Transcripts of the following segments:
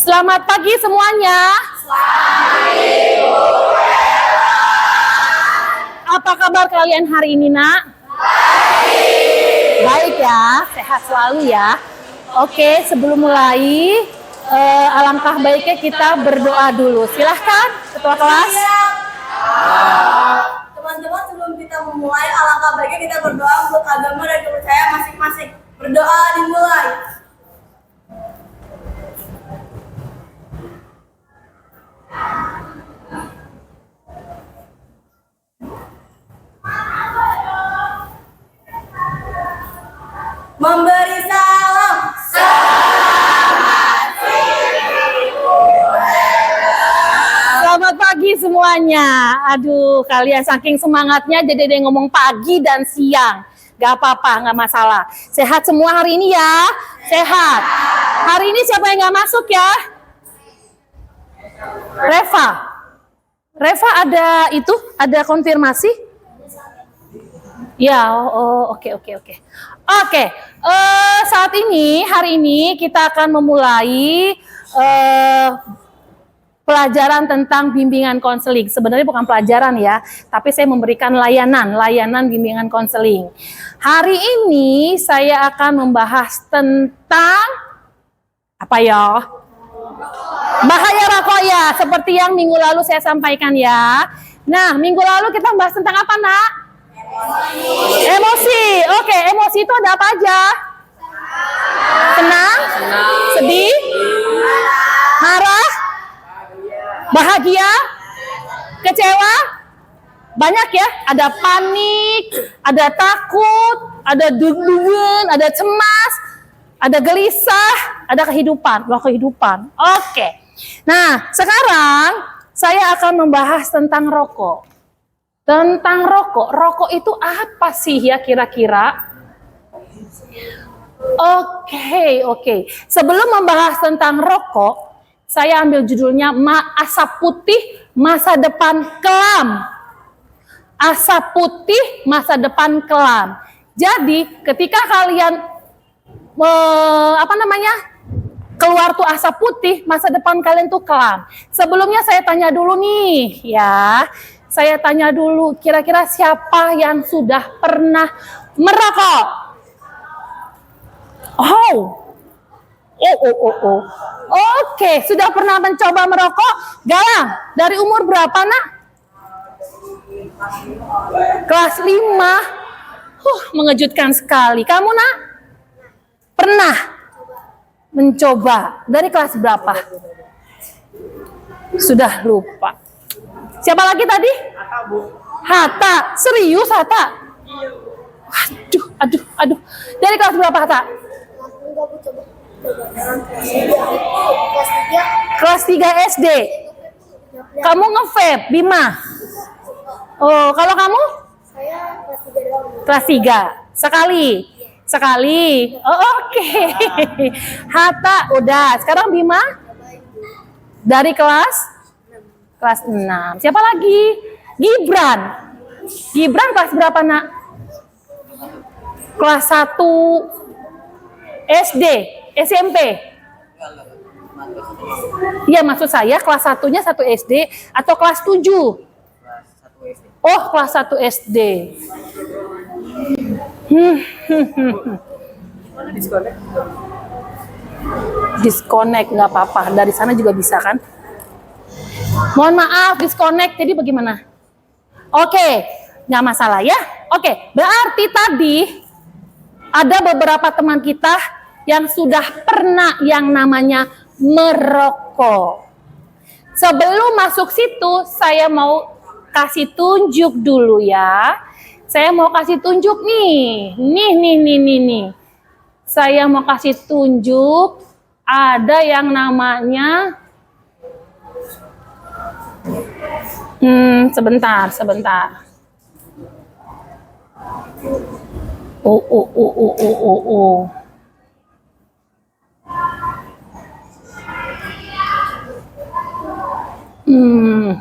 Selamat pagi semuanya. Apa kabar kalian hari ini, Nak? Baik ya, sehat selalu ya. Oke, sebelum mulai, alangkah baiknya kita berdoa dulu. Silahkan, Ketua Kelas. Teman-teman, sebelum kita memulai, alangkah baiknya kita berdoa untuk agama dan kepercayaan masing-masing. Berdoa dimulai. Memberi salam. Selamat pagi semuanya. Aduh, kalian saking semangatnya jadi ada yang ngomong pagi dan siang. Gak apa-apa, gak masalah. Sehat semua hari ini ya? Sehat. Hari ini siapa yang gak masuk ya? Reva. Reva ada itu? Ada konfirmasi? Ya, oke. Oke, saat ini, hari ini kita akan memulai pelajaran tentang bimbingan konseling. Sebenarnya bukan pelajaran ya, tapi saya memberikan layanan bimbingan konseling. Hari ini saya akan membahas tentang apa ya? Bahaya rokok ya, seperti yang minggu lalu saya sampaikan ya. Nah, minggu lalu kita membahas tentang apa, Nak? Emosi. Oke, emosi itu ada apa aja? Senang, sedih, marah, bahagia, kecewa, banyak ya. Ada panik, ada takut, ada deg-degan, ada cemas, ada gelisah, ada kehidupan. Wah, kehidupan. Oke. Nah, sekarang saya akan membahas tentang rokok. Tentang rokok. Rokok itu apa sih ya kira-kira? Oke. Sebelum membahas tentang rokok, saya ambil judulnya Asap Putih Masa Depan Kelam. Asap putih masa depan kelam. Jadi ketika kalian keluar tuh asap putih, masa depan kalian tuh kelam. Sebelumnya saya tanya dulu nih ya. Saya tanya dulu, kira-kira siapa yang sudah pernah merokok? Oke, sudah pernah mencoba merokok? Galang, dari umur berapa, Nak? Kelas 5. Mengejutkan sekali. Kamu, Nak? Pernah mencoba. Dari kelas berapa? Sudah lupa. Siapa lagi tadi? Hatta. Serius, Hatta? Aduh. Dari kelas berapa, Hatta? Kelas 3 SD. Kamu nge-vape, Bima? Oh, kalau kamu? Saya kelas 3 doang. Kelas 3. Sekali. Oh, oke. Hatta udah. Sekarang Bima? Dari kelas 6. Siapa lagi? Gibran kelas berapa, Nak? Kelas 1 SD, SMP. Iya, maksud saya kelas 1-nya 1 SD atau kelas 7? Oh, kelas 1 SD. Disconnect nggak apa-apa. Dari sana juga bisa kan? Mohon maaf, disconnect. Jadi bagaimana? Oke, nggak masalah ya. Oke, berarti tadi ada beberapa teman kita yang sudah pernah yang namanya merokok. Sebelum masuk situ, saya mau kasih tunjuk dulu ya. Saya mau kasih tunjuk nih. Nih. Saya mau kasih tunjuk. Ada yang namanya sebentar.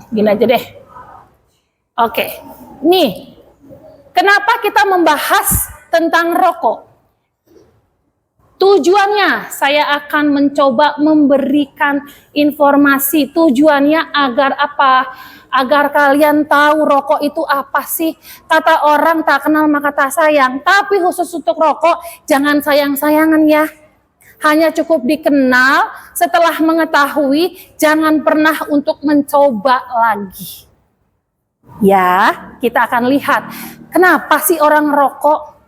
Gini aja deh. Oke. Nih. Kenapa kita membahas tentang rokok? Tujuannya saya akan mencoba memberikan informasi. Tujuannya agar apa? Agar kalian tahu rokok itu apa sih. Kata orang tak kenal maka tak sayang. Tapi khusus untuk rokok jangan sayang-sayangan ya. Hanya cukup dikenal, setelah mengetahui jangan pernah untuk mencoba lagi. Ya, kita akan lihat kenapa sih orang rokok?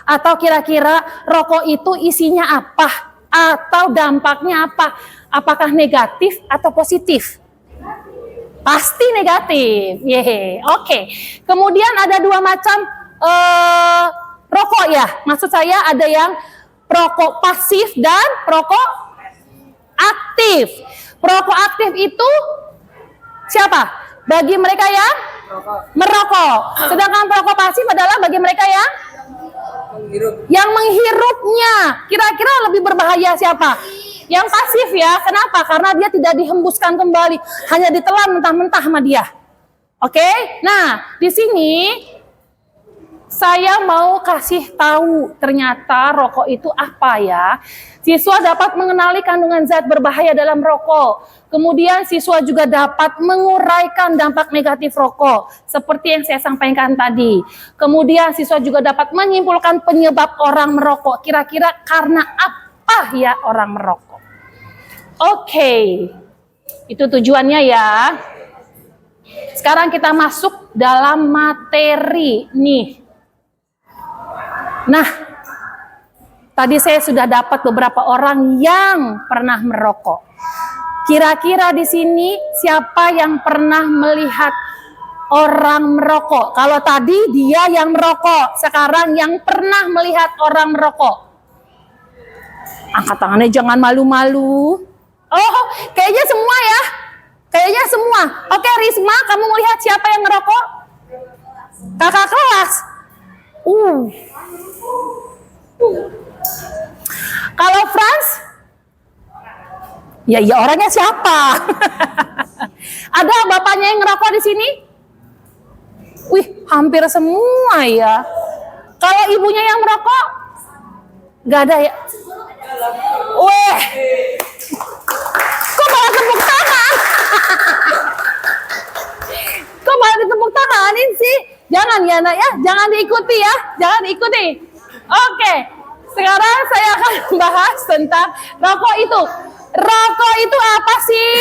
Atau kira-kira rokok itu isinya apa? Atau dampaknya apa? Apakah negatif atau positif? Pasti negatif. Yeay. Oke. Kemudian ada dua macam rokok ya. Maksud saya ada yang rokok pasif dan rokok aktif. Rokok aktif itu siapa? Bagi mereka yang merokok. Sedangkan rokok pasif adalah bagi mereka yang menghirupnya. Kira-kira lebih berbahaya siapa? Yang pasif ya. Kenapa? Karena dia tidak dihembuskan kembali, hanya ditelan mentah-mentah sama dia. Oke? Nah, di sini saya mau kasih tahu ternyata rokok itu apa ya. Siswa dapat mengenali kandungan zat berbahaya dalam rokok. Kemudian siswa juga dapat menguraikan dampak negatif rokok seperti yang saya sampaikan tadi. Kemudian siswa juga dapat menyimpulkan penyebab orang merokok. Kira-kira karena apa ya orang merokok? Oke. Itu tujuannya ya. Sekarang kita masuk dalam materi nih. Nah, tadi saya sudah dapat beberapa orang yang pernah merokok. Kira-kira di sini siapa yang pernah melihat orang merokok? Kalau tadi dia yang merokok, sekarang yang pernah melihat orang merokok. Angkat tangannya, jangan malu-malu. Oh, kayaknya semua ya. Kayaknya semua. Oke, Risma, kamu melihat siapa yang merokok? Kakak kelas. Kalau Frans, ya orangnya siapa? Ada bapaknya yang ngerokok di sini? Wih, hampir semua ya. Kalau ibunya yang merokok, nggak ada ya? Weh, kok malah tepuk tangan? Kok malah ditepuk tanganin sih? Jangan ya nak ya, jangan diikuti ya, jangan diikuti. Oke, sekarang saya akan bahas tentang rokok itu. Rokok itu apa sih?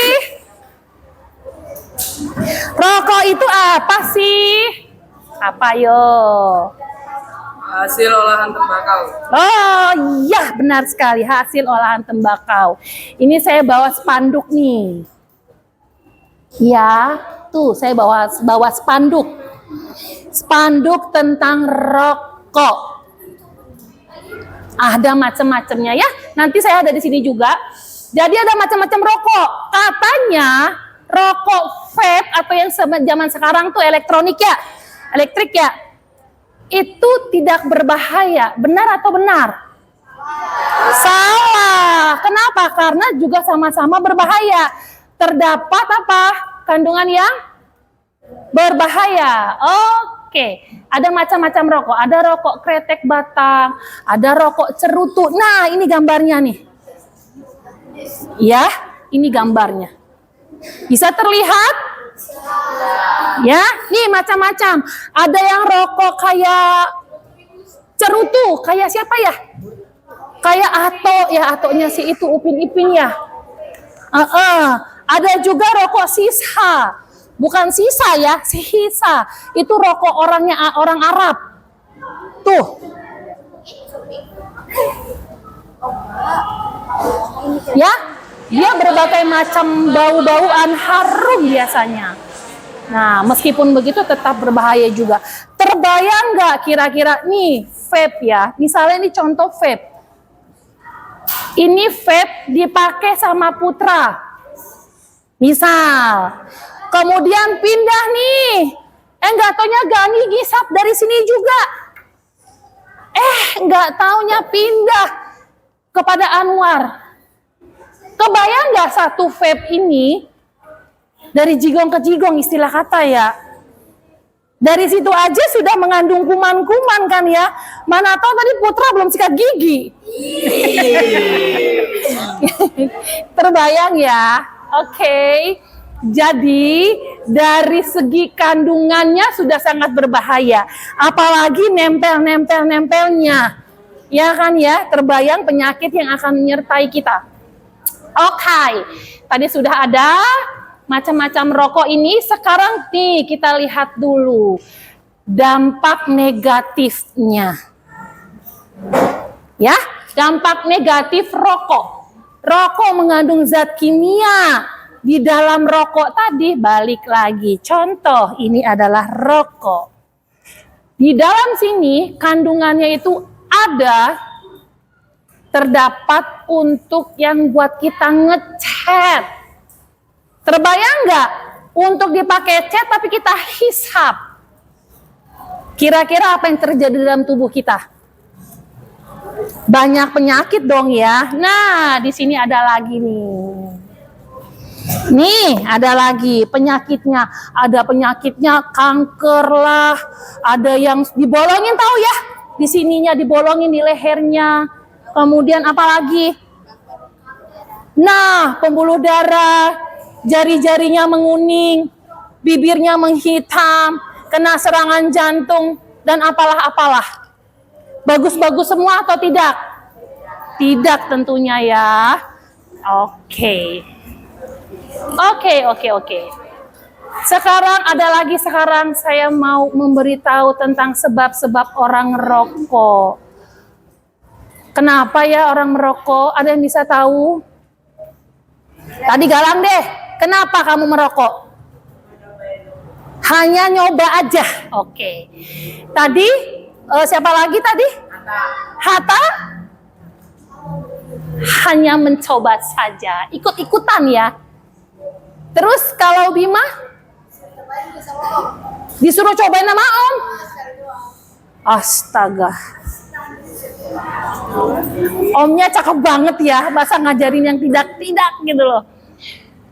Rokok itu apa sih? Apa yo? Hasil olahan tembakau. Oh iya, benar sekali, hasil olahan tembakau. Ini saya bawa spanduk nih. Ya, tuh saya bawa spanduk. Spanduk tentang rokok. Ada macam-macamnya ya. Nanti saya ada di sini juga. Jadi ada macam-macam rokok. Katanya rokok vape atau yang zaman sekarang tuh elektronik ya, elektrik ya, itu tidak berbahaya. Benar atau benar? Salah. Kenapa? Karena juga sama-sama berbahaya. Terdapat apa? Kandungan yang berbahaya. Oke. Ada macam-macam rokok. Ada rokok kretek batang, ada rokok cerutu. Nah, ini gambarnya nih. Ya, ini gambarnya. Bisa terlihat? Ya, nih macam-macam. Ada yang rokok kayak cerutu, kayak siapa ya? Kayak Ato ya, Atonya si itu Upin Ipin ya. Ada juga rokok sisa. Bukan sisa ya, sisa. Itu rokok orang Arab. Tuh. Ya, dia berbagai macam bau-bauan harum biasanya. Nah, meskipun begitu tetap berbahaya juga. Terbayang nggak kira-kira nih vape ya? Misalnya ini contoh vape. Ini vape dipakai sama putra. Misal, kemudian pindah nih. Nggak taunya Gani ngisap dari sini juga. Nggak taunya pindah kepada Anwar. Kebayang nggak satu vape ini dari jigong ke jigong istilah kata ya? Dari situ aja sudah mengandung kuman-kuman kan ya. Mana tahu tadi Putra belum sikat gigi. Terbayang ya. Oke. Jadi dari segi kandungannya sudah sangat berbahaya. Apalagi nempel-nempelnya. Ya kan ya, terbayang penyakit yang akan menyertai kita. Oke. Tadi sudah ada macam-macam rokok ini. Sekarang nih kita lihat dulu dampak negatifnya. Ya, dampak negatif rokok. Rokok mengandung zat kimia. Di dalam rokok tadi balik lagi. Contoh, ini adalah rokok. Di dalam sini kandungannya itu ada terdapat untuk yang buat kita ngecat. Terbayang nggak? Untuk dipakai cat tapi kita hisap. Kira-kira apa yang terjadi dalam tubuh kita? Banyak penyakit dong ya. Nah, di sini ada lagi nih. Nih, ada lagi penyakitnya. Ada penyakitnya kanker lah. Ada yang dibolongin tahu ya? Di sininya dibolongin di lehernya. Kemudian apa lagi? Nah, pembuluh darah, jari-jarinya menguning, bibirnya menghitam, kena serangan jantung, dan apalah-apalah. Bagus-bagus semua atau tidak? Tidak tentunya ya. Oke. Sekarang saya mau memberitahu tentang sebab-sebab orang merokok. Kenapa ya orang merokok? Ada yang bisa tahu? Tadi Galang deh, kenapa kamu merokok? Hanya nyoba aja. Oke. Tadi siapa lagi tadi? Hatta? Hanya mencoba saja, ikut-ikutan ya. Terus kalau Bima? Disuruh cobain sama Om? Astaga. Omnya cakep banget ya, masa ngajarin yang tidak-tidak gitu loh.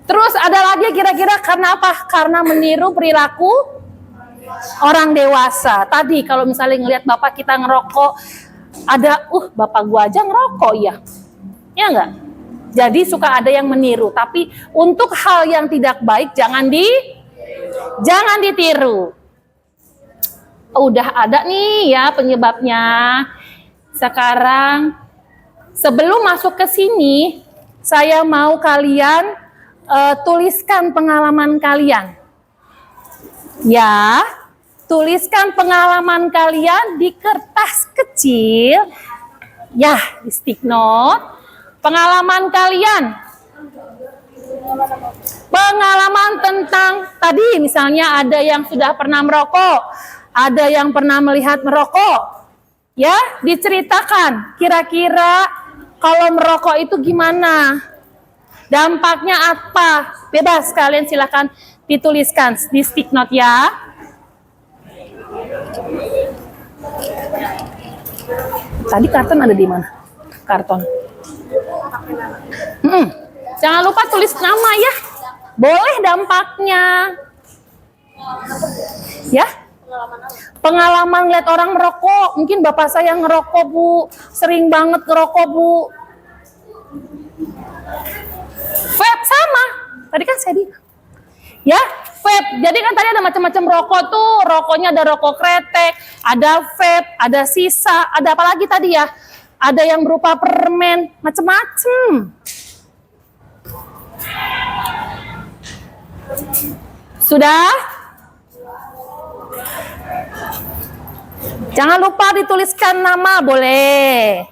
Terus ada lagi kira-kira karena apa? Karena meniru perilaku orang dewasa. Tadi kalau misalnya ngelihat bapak kita ngerokok, ada, bapak gua aja ngerokok ya. Ya enggak? Jadi suka ada yang meniru, tapi untuk hal yang tidak baik jangan ditiru. Udah ada nih ya penyebabnya. Sekarang sebelum masuk ke sini, saya mau kalian tuliskan pengalaman kalian. Ya, tuliskan pengalaman kalian di kertas kecil. Ya, di stick note. Pengalaman kalian. Pengalaman tentang tadi misalnya ada yang sudah pernah merokok, ada yang pernah melihat merokok. Ya, diceritakan kira-kira kalau merokok itu gimana? Dampaknya apa? Bebas, kalian silakan dituliskan di stick note ya. Tadi karton ada di mana? Karton. Jangan lupa tulis nama ya. Boleh dampaknya. Ya. Pengalaman lihat orang merokok. Mungkin bapak saya ngerokok, Bu. Sering banget ngerokok, Bu. Vape sama. Tadi kan saya bilang. Ya, vape. Jadi kan tadi ada macam-macam rokok tuh. Rokoknya ada rokok kretek, ada vape, ada sisa, ada apa lagi tadi ya? Ada yang berupa permen, macam-macam. Sudah? Jangan lupa dituliskan nama, boleh.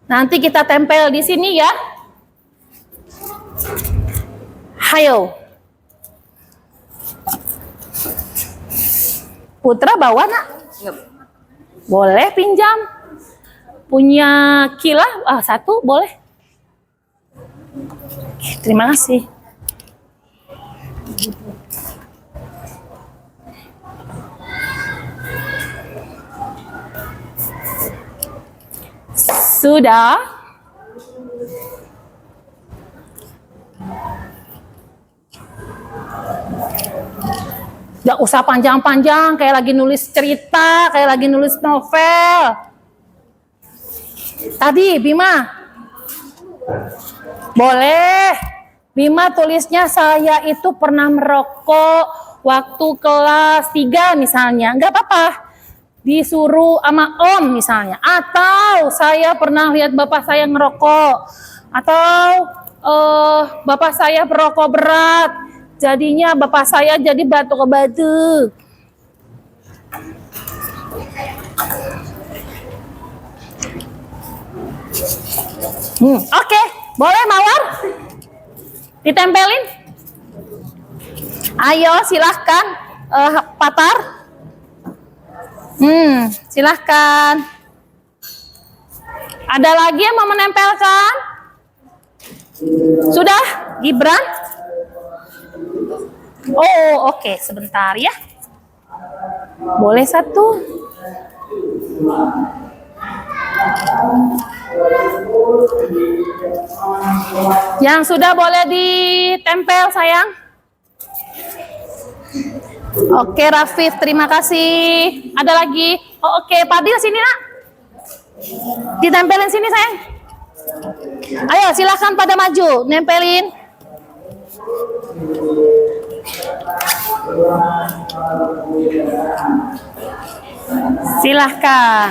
Nanti kita tempel di sini ya. Hayo. Putra bawa nak? Boleh pinjam. Punya Kila, satu boleh. Terima kasih. Sudah? Nggak usah panjang-panjang, kayak lagi nulis cerita, kayak lagi nulis novel. Tadi, Bima. Boleh. Bima tulisnya saya itu pernah merokok waktu kelas 3 misalnya. Nggak apa-apa. Disuruh sama om misalnya. Atau saya pernah lihat bapak saya ngerokok. Atau bapak saya perokok berat. Jadinya bapak saya jadi batuk-batuk. Oke. Boleh Mawar? Ditempelin? Ayo silahkan Patar. Silahkan. Ada lagi yang mau menempelkan? Sudah? Gibran? Oh oke, sebentar ya. Boleh satu. Yang sudah boleh ditempel sayang. Oke Rafif, terima kasih. Ada lagi? Oh, oke, Fadil sini nak. Ditempelin sini sayang. Ayo silakan pada maju, nempelin. Silahkan.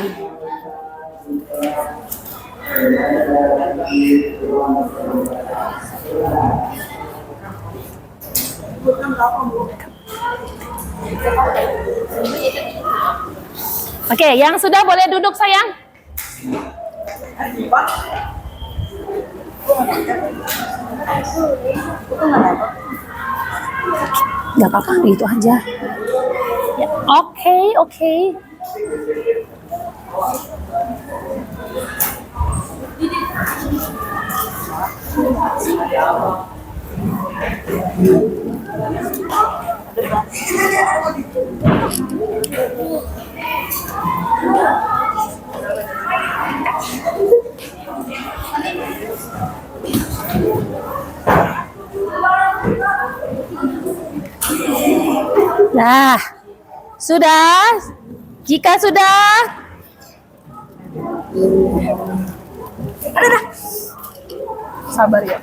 Oke, yang sudah boleh duduk sayang. Gak apa-apa, itu aja. Ya, oke. Nah, sudah? Jika sudah, sabar ya.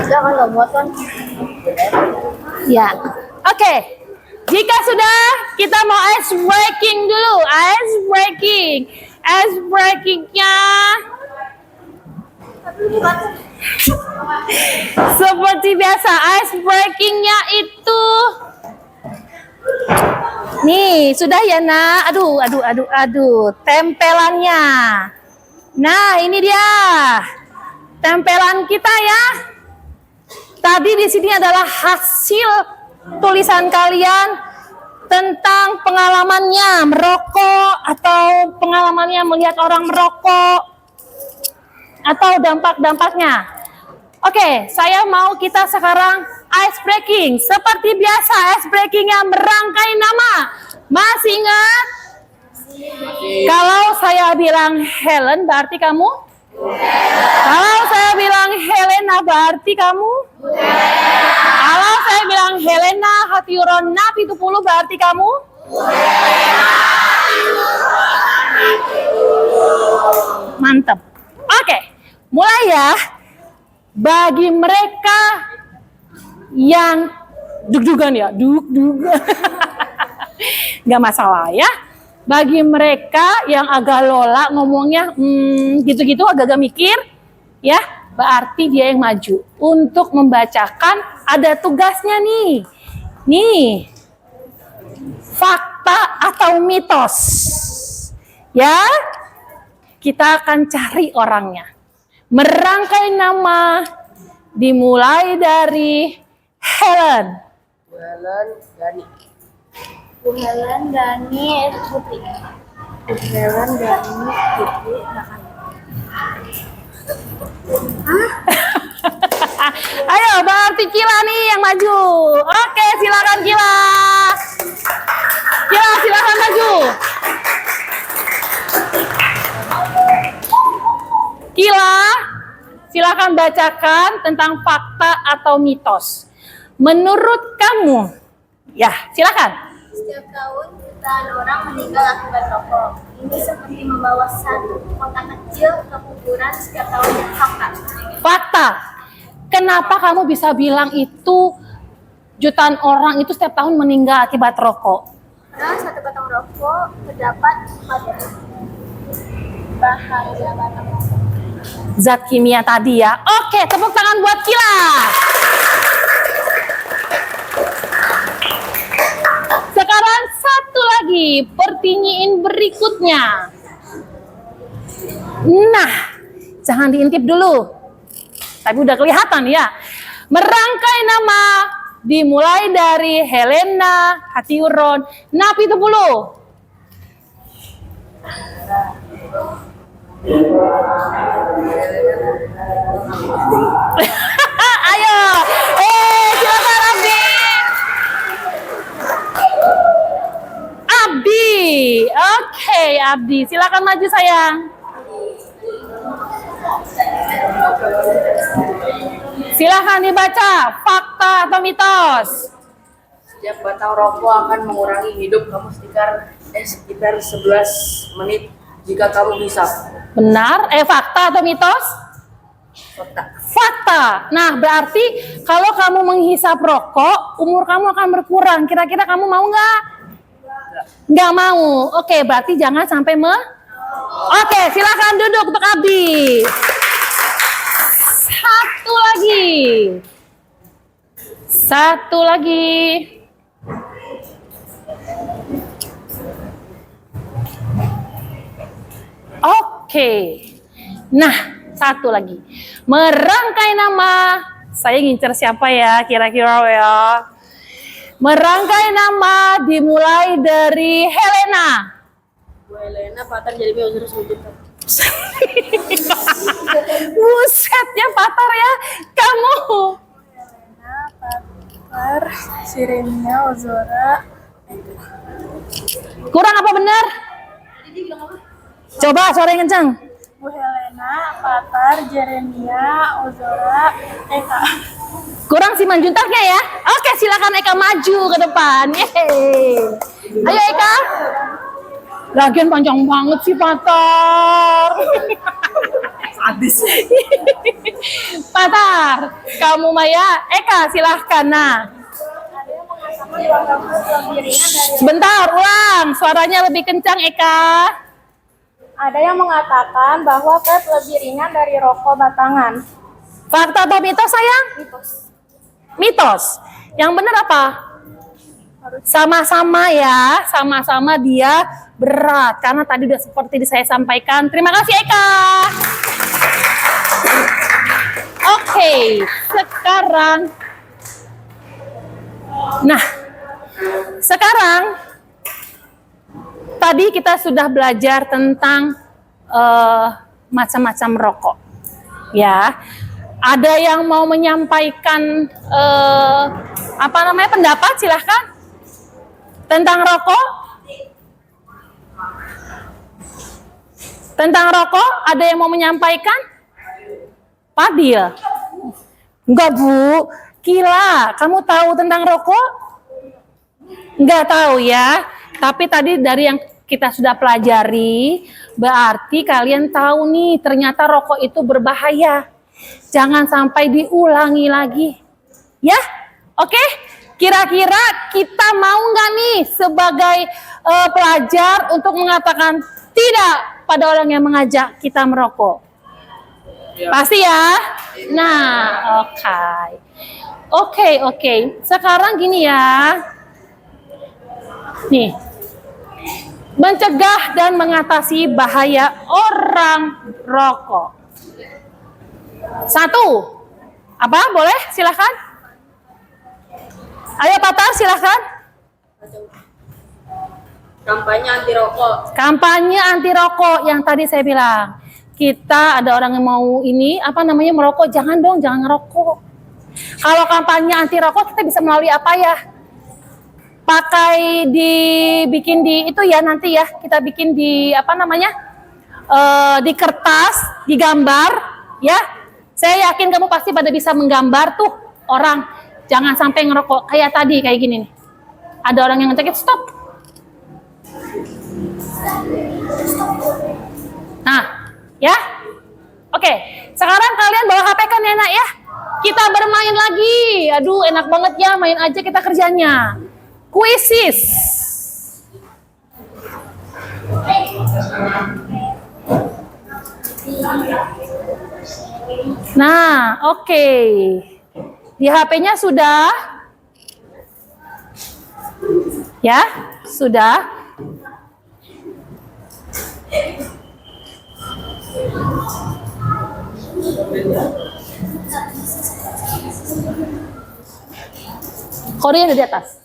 Jangan nggak muat kan? Ya, oke. Jika sudah, kita mau ice breaking dulu. Ice breakingnya. Seperti biasa, ice breakingnya itu. Nih, sudah ya nak. Aduh. Tempelannya. Nah, ini dia. Tempelan kita ya. Tadi di sini adalah hasil tulisan kalian tentang pengalamannya merokok atau pengalamannya melihat orang merokok atau dampak-dampaknya. Oke, saya mau kita sekarang ice breaking. Seperti biasa ice breakingnya merangkai nama. Masih ingat? Kalau saya bilang Helen berarti kamu? Kalau saya bilang Helena berarti kamu? Kalau saya bilang Helena Hatiurona Pitupulu berarti kamu? Mantap. Oke, mulai ya. Bagi mereka yang dug-dugan ya, dug-dugan. Gak masalah ya. Bagi mereka yang agak lola ngomongnya gitu-gitu agak-agak mikir ya, berarti dia yang maju untuk membacakan. Ada tugasnya nih fakta atau mitos ya. Kita akan cari orangnya, merangkai nama dimulai dari Helen Dani. Helen Dani Putri. Helen Dani Putri. Ayo, berarti Kila nih yang maju. Oke, silakan Kila. Kila, silakan maju. Kila, silakan bacakan tentang fakta atau mitos. Menurut kamu, ya silakan. Setiap tahun jutaan orang meninggal akibat rokok. Ini seperti membawa satu kotak kecil ke kuburan setiap tahun. Fakta. Fakta. Kenapa kamu bisa bilang itu jutaan orang itu setiap tahun meninggal akibat rokok? Karena satu batang rokok terdapat bahaya batang rokok. Zat kimia tadi ya. Oke, tepuk tangan buat Kilas. Sekarang satu lagi, pertanyaan berikutnya. Nah, jangan diintip dulu. Tapi udah kelihatan ya. Merangkai nama dimulai dari Helena, Hatiuron, Napi Tepulu. Ayo, silakan Abdi. Abdi, oke Abdi, silakan maju sayang. Silakan dibaca, fakta atau mitos. Setiap batang rokok akan mengurangi hidup kamu sekitar 11 menit jika kamu bisa. Benar, fakta atau mitos? Fakta. Fakta. Nah, berarti kalau kamu menghisap rokok, umur kamu akan berkurang. Kira-kira kamu mau nggak? Nggak mau. Oke, berarti jangan sampai Oke, silakan duduk untuk Abdi. Satu lagi. Satu lagi. Oke. Nah, satu lagi. Merangkai nama. Saya ngincer siapa ya kira-kira ya. Merangkai nama dimulai dari Helena. Bu Helena, Patar jadi terus wujudkan. Busetnya Patar ya. Kamu. Patar, Sirenia, Ozora. Kurang apa benar? Coba suara yang kencang. Bu Helena, Patar, Jeremia, Ozora, Eka. Kurang Siman Juntaknya ya. Oke, silakan Eka maju ke depan. Yeay. Ayo Eka. Lagian panjang banget sih Patar. Sadis. Patar, kamu Maya, Eka silahkan. Nah, sebentar, ulang. Suaranya lebih kencang Eka. Ada yang mengatakan bahwa vape lebih ringan dari rokok batangan. Fakta atau mitos sayang? Mitos. Mitos. Yang benar apa? Sama-sama ya, sama-sama dia berat. Karena tadi udah seperti saya sampaikan. Terima kasih Eka. Oke, sekarang. Nah, sekarang tadi kita sudah belajar tentang macam-macam rokok. Ya. Ada yang mau menyampaikan pendapat silahkan tentang rokok? Tentang rokok ada yang mau menyampaikan? Fadil? Enggak Bu, Kila, kamu tahu tentang rokok? Enggak tahu ya, tapi tadi dari yang kita sudah pelajari, berarti kalian tahu nih ternyata rokok itu berbahaya. Jangan sampai diulangi lagi. Ya, oke? Kira-kira kita mau nggak nih sebagai pelajar untuk mengatakan tidak pada orang yang mengajak kita merokok? Ya. Pasti ya? Nah, oke. Sekarang gini ya. Nih. Mencegah dan mengatasi bahaya orang rokok. Satu, apa? Boleh? Silahkan. Ayo Patar, silahkan. Kampanye anti rokok. Kampanye anti rokok yang tadi saya bilang. Kita ada orang yang mau merokok, jangan dong, jangan ngerokok. Kalau kampanye anti rokok kita bisa melalui apa ya? Bikin di itu ya nanti ya, kita bikin di di kertas, digambar ya. Saya yakin kamu pasti pada bisa menggambar tuh orang Jangan sampai ngerokok kayak tadi, kayak gini nih. Ada orang yang ngecekit, stop. Nah, ya. Oke, sekarang kalian bawa HP kan ya nak ya? Kita bermain lagi. Aduh, enak banget ya, main aja kita kerjanya. Kuisis. Nah, oke. Di HP-nya sudah? Ya, sudah. Korea ada di atas.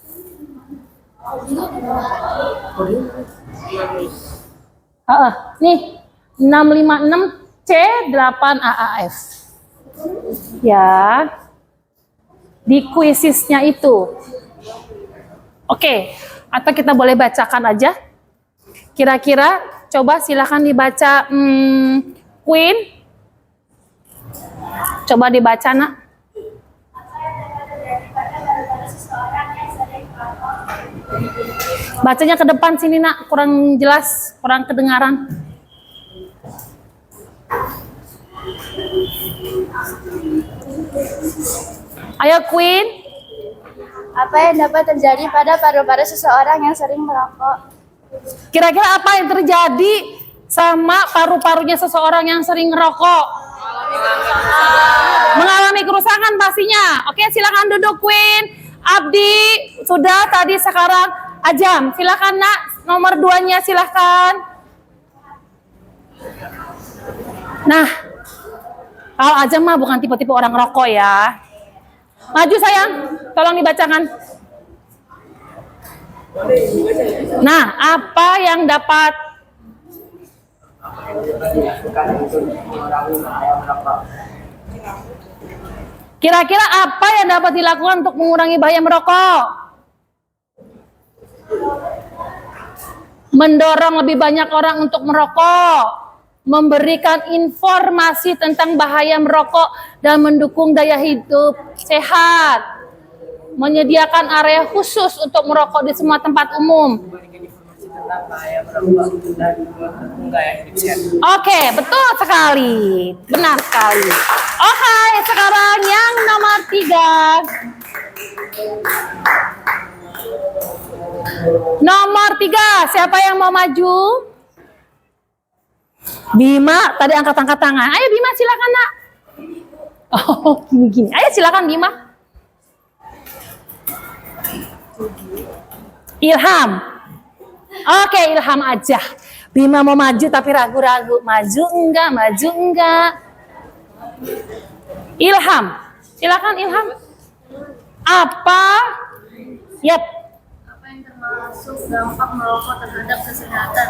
Nih 656C8AAF. Ya. Di kuisisnya itu. Oke, atau kita boleh bacakan aja. Kira-kira coba silakan dibaca Queen. Coba dibaca nak. Bacanya ke depan sini nak, kurang jelas, kurang kedengaran. Ayo Queen. Apa yang dapat terjadi pada paru-paru seseorang yang sering merokok? Kira-kira apa yang terjadi sama paru-parunya seseorang yang sering ngerokok? Mengalami kerusakan pastinya. Oke, silakan duduk Queen. Abdi sudah tadi, sekarang Ajam. Silakan nak, nomor 2-nya silakan. Nah, kalau Ajam mah bukan tipe-tipe orang rokok ya. Maju sayang, tolong dibacakan. Nah, apa yang dapat kira-kira apa yang dapat dilakukan untuk mengurangi bahaya merokok? Mendorong lebih banyak orang untuk merokok, memberikan informasi tentang bahaya merokok dan mendukung daya hidup sehat, menyediakan area khusus untuk merokok di semua tempat umum. Oke, betul sekali, benar sekali. Oke, sekarang yang nomor 3. Nomor 3, siapa yang mau maju? Bima, tadi angkat-angkat tangan. Ayo Bima, silakan nak. Oh, gini-gini. Ayo silakan Bima. Ilham. Oke, Ilham aja. Bima mau maju tapi ragu-ragu. Maju enggak, maju enggak. Ilham. Silakan Ilham. Apa? Yap. Apa yang termasuk dampak merokok terhadap kesehatan?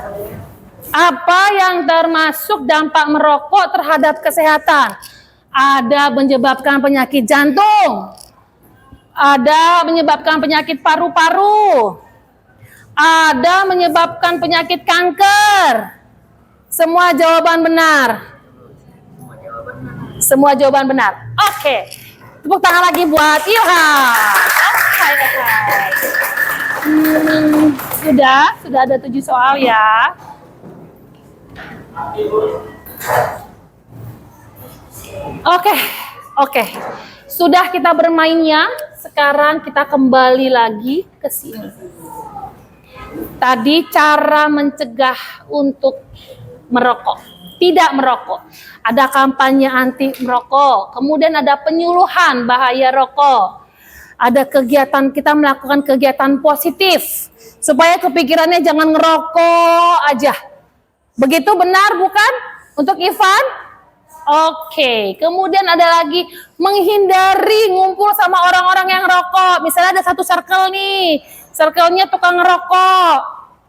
Apa yang termasuk dampak merokok terhadap kesehatan? Ada menyebabkan penyakit jantung. Ada menyebabkan penyakit paru-paru. Ada menyebabkan penyakit kanker. Semua jawaban benar. Semua jawaban benar. Oke. Tepuk tangan lagi buat Ilham. Sudah ada 7 soal ya. Oke. Sudah kita bermainnya. Sekarang kita kembali lagi ke sini. Tadi cara mencegah untuk merokok, tidak merokok. Ada kampanye anti merokok, kemudian ada penyuluhan bahaya rokok. Ada kegiatan, kita melakukan kegiatan positif supaya kepikirannya jangan ngerokok aja. Begitu benar bukan? Untuk Ivan? Oke. Kemudian ada lagi menghindari ngumpul sama orang-orang yang rokok. Misalnya ada satu circle nih. Circle-nya tukang ngerokok,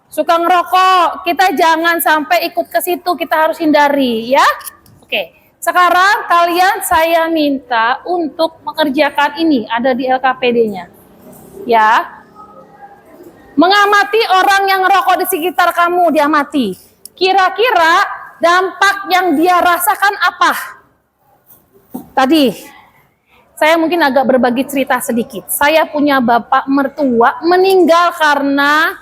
suka ngerokok. Kita jangan sampai ikut ke situ, kita harus hindari ya. Oke, sekarang kalian saya minta untuk mengerjakan ini, ada di LKPD-nya. Ya. Mengamati orang yang ngerokok di sekitar kamu, diamati. Kira-kira dampak yang dia rasakan apa? Tadi saya mungkin agak berbagi cerita sedikit. Saya punya bapak mertua meninggal karena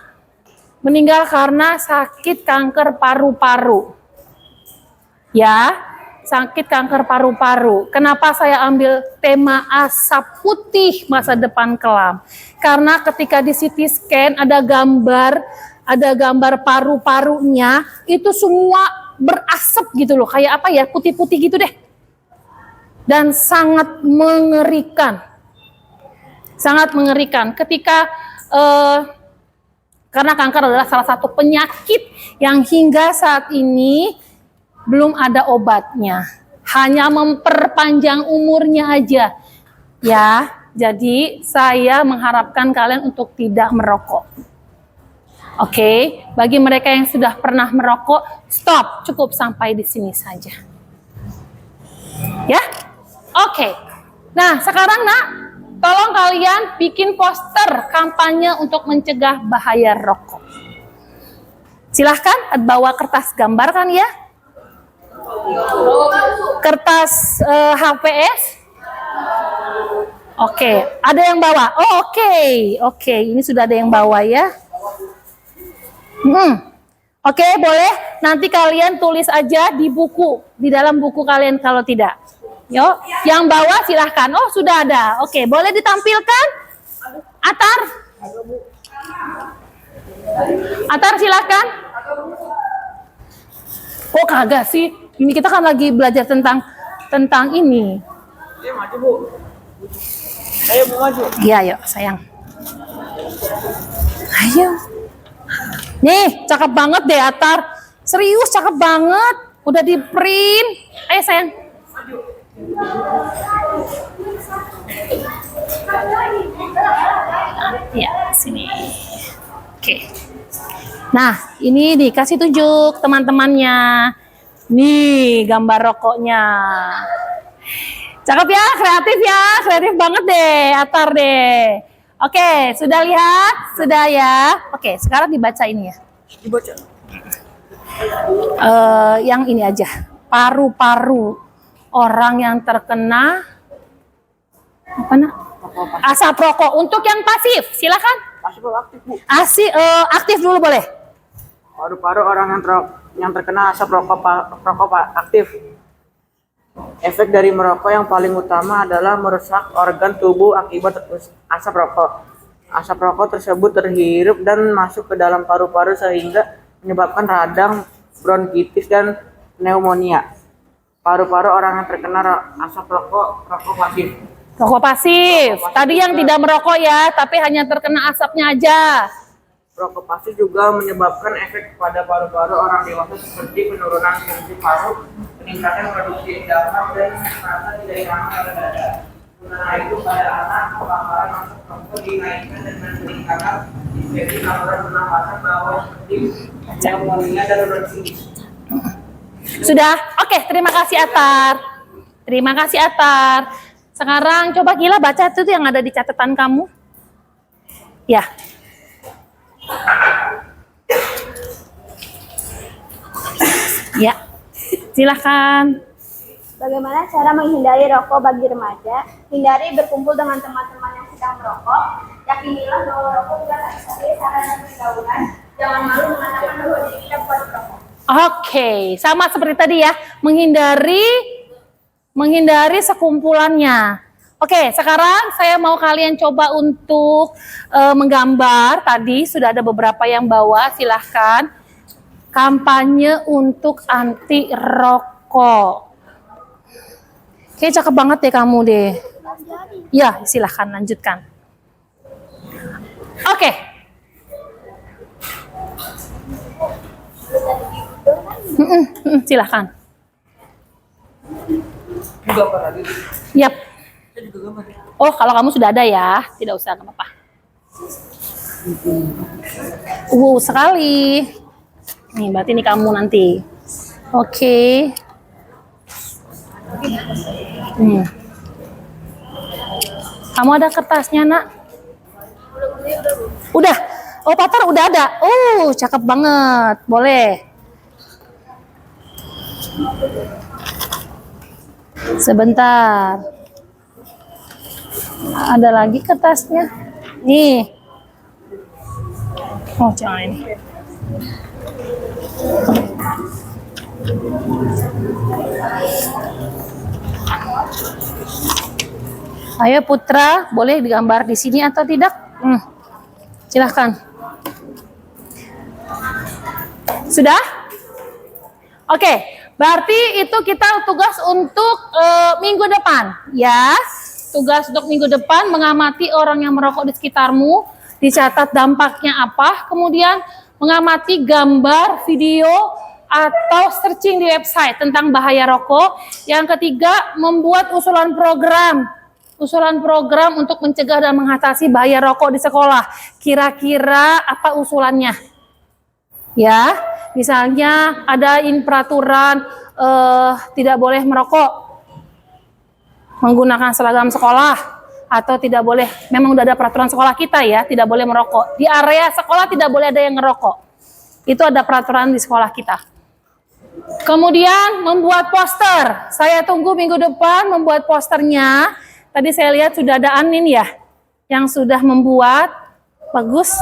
sakit kanker paru-paru. Ya, sakit kanker paru-paru. Kenapa saya ambil tema asap putih masa depan kelam? Karena ketika di CT scan ada gambar paru-parunya, itu semua berasap gitu loh, kayak apa ya, putih-putih gitu deh. Dan sangat mengerikan. Sangat mengerikan ketika karena kanker adalah salah satu penyakit yang hingga saat ini belum ada obatnya. Hanya memperpanjang umurnya aja. Ya, jadi saya mengharapkan kalian untuk tidak merokok. Oke, bagi mereka yang sudah pernah merokok, stop, cukup sampai di sini saja. Ya? Oke. Nah, sekarang Nak, tolong kalian bikin poster kampanye untuk mencegah bahaya rokok. Silahkan bawa kertas gambar kan ya? Kertas HVS? Oke, ada yang bawa? Oh, oke, ini sudah ada yang bawa ya. Oke, boleh. Nanti kalian tulis aja di buku, di dalam buku kalian kalau tidak. Yuk, yang bawa silahkan. Oh, sudah ada. Oke, boleh ditampilkan? Atar silahkan. Oh, kagak sih. Ini kita kan lagi belajar tentang ini. Maju, Bu. Ayo, Bu, maju. Iya, yuk, sayang. Ayo. Nih, cakep banget deh, Atar. Serius, cakep banget. Udah di print. Ayo, sayang. Ya, sini. Oke. Nah, ini dikasih tunjuk teman-temannya. Nih, gambar rokoknya. Cakep ya, kreatif banget deh, Atar deh. Oke, sudah lihat? Sudah ya. Oke, sekarang dibaca ini ya. Dibaca. Yang ini aja. Paru-paru orang yang terkena apa nak? Asap rokok. Untuk yang pasif, silakan. Pasif aktif, Bu. Aktif dulu boleh. Paru-paru orang yang terkena asap rokok aktif. Efek dari merokok yang paling utama adalah merusak organ tubuh akibat asap rokok. Asap rokok tersebut terhirup dan masuk ke dalam paru-paru sehingga menyebabkan radang, bronkitis, dan pneumonia. Paru-paru orang yang terkena asap rokok pasif. Rokok pasif. Tadi yang tidak merokok ya, tapi hanya terkena asapnya aja. Rokok pasif juga menyebabkan efek pada paru-paru orang dewasa seperti penurunan fungsi paru, peningkatan produksi endapan, dan rasa tidak nyaman pada dada. Sementara itu pada anak, paparan asap rokok dinaikkan dengan peningkatan infeksi saluran pernapasan bawah seperti pneumonia dan bronkitis. Sudah? Oke, terima kasih Atar. Terima kasih Atar. Sekarang coba Gila baca itu yang ada di catatan kamu. Ya. Ya. Silakan. Bagaimana cara menghindari rokok bagi remaja? Hindari berkumpul dengan teman-teman yang sedang merokok. Yakinilah bahwa rokok bukan sebagai sarana pergaulan. Jangan malu mengatakan bahwa diri kita bukan merokok. Oke, sama seperti tadi ya, menghindari sekumpulannya. Oke, sekarang saya mau kalian coba untuk menggambar. Tadi sudah ada beberapa yang bawa, silahkan. Kampanye untuk anti rokok. Oke, cakep banget deh kamu deh. Ya, silahkan lanjutkan. Oke. Silahkan. Yap. Oh, kalau kamu sudah ada ya, tidak usah, nggak apa-apa. Sekali. Nih, berarti ini kamu nanti. Oke. Kamu ada kertasnya, Nak? Udah. Oh, Patar udah ada. Oh, cakep banget. Boleh. Sebentar. Ada lagi kertasnya. Nih. Oh, jangan ini. Ayo Putra, boleh digambar di sini atau tidak? Silahkan. Sudah? Oke, berarti itu kita tugas untuk minggu depan, ya. Tugas untuk minggu depan mengamati orang yang merokok di sekitarmu, dicatat dampaknya apa, kemudian mengamati gambar, video, atau searching di website tentang bahaya rokok. Yang ketiga, membuat usulan program untuk mencegah dan mengatasi bahaya rokok di sekolah. Kira-kira apa usulannya? Ya, misalnya ada peraturan tidak boleh merokok menggunakan seragam sekolah, atau tidak boleh, memang udah ada peraturan sekolah kita ya, tidak boleh merokok. Di area sekolah tidak boleh ada yang ngerokok. Itu ada peraturan di sekolah kita. Kemudian membuat poster. Saya tunggu minggu depan membuat posternya. Tadi saya lihat sudah ada Anin ya, yang sudah membuat. Bagus.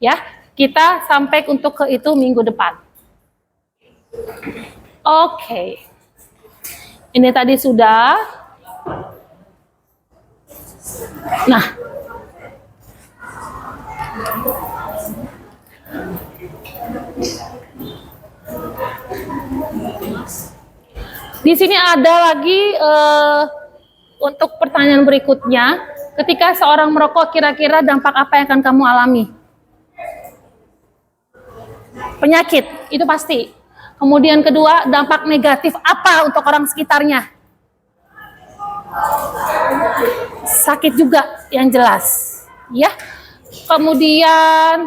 Ya, kita sampai untuk ke itu minggu depan. Oke. Ini tadi sudah. Nah, di sini ada lagi untuk pertanyaan berikutnya. Ketika seorang merokok, kira-kira dampak apa yang akan kamu alami? Penyakit, itu pasti. Kemudian kedua, dampak negatif apa untuk orang sekitarnya? Sakit juga yang jelas, ya. Kemudian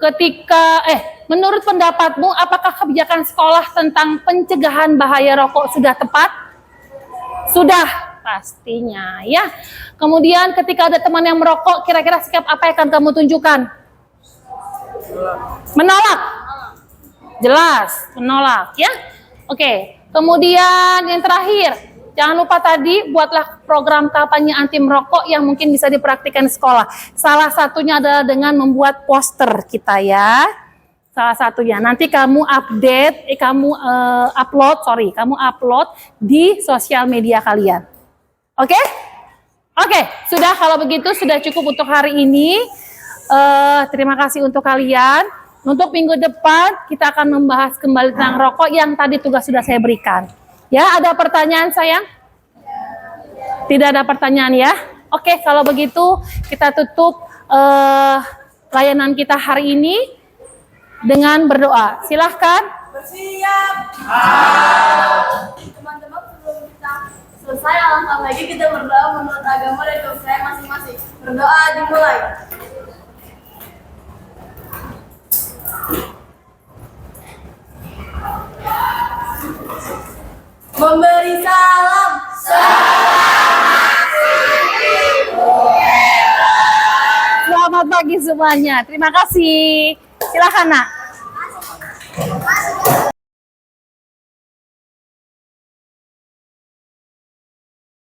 ketika menurut pendapatmu apakah kebijakan sekolah tentang pencegahan bahaya rokok sudah tepat? Sudah, pastinya ya. Kemudian ketika ada teman yang merokok, kira-kira sikap apa yang akan kamu tunjukkan? Menolak. Jelas, menolak ya. Oke. Kemudian yang terakhir, jangan lupa tadi buatlah program kampanye anti merokok yang mungkin bisa dipraktikkan di sekolah. Salah satunya adalah dengan membuat poster kita ya. Salah satunya nanti kamu update, kamu upload di sosial media kalian. Oke? Oke, sudah, kalau begitu sudah cukup untuk hari ini. Terima kasih untuk kalian. Untuk minggu depan kita akan membahas kembali tentang rokok yang tadi tugas sudah saya berikan. Ya, ada pertanyaan sayang? Tidak ada pertanyaan ya? Oke, kalau begitu kita tutup layanan kita hari ini dengan berdoa. Silahkan. Bersiap. Teman-teman, sebelum kita selesai, alangkah baiknya kita berdoa menurut agama dan kepercayaan masing-masing. Berdoa dimulai. Memberi salam. Selamat pagi semuanya. Terima kasih. Silakan, Nak.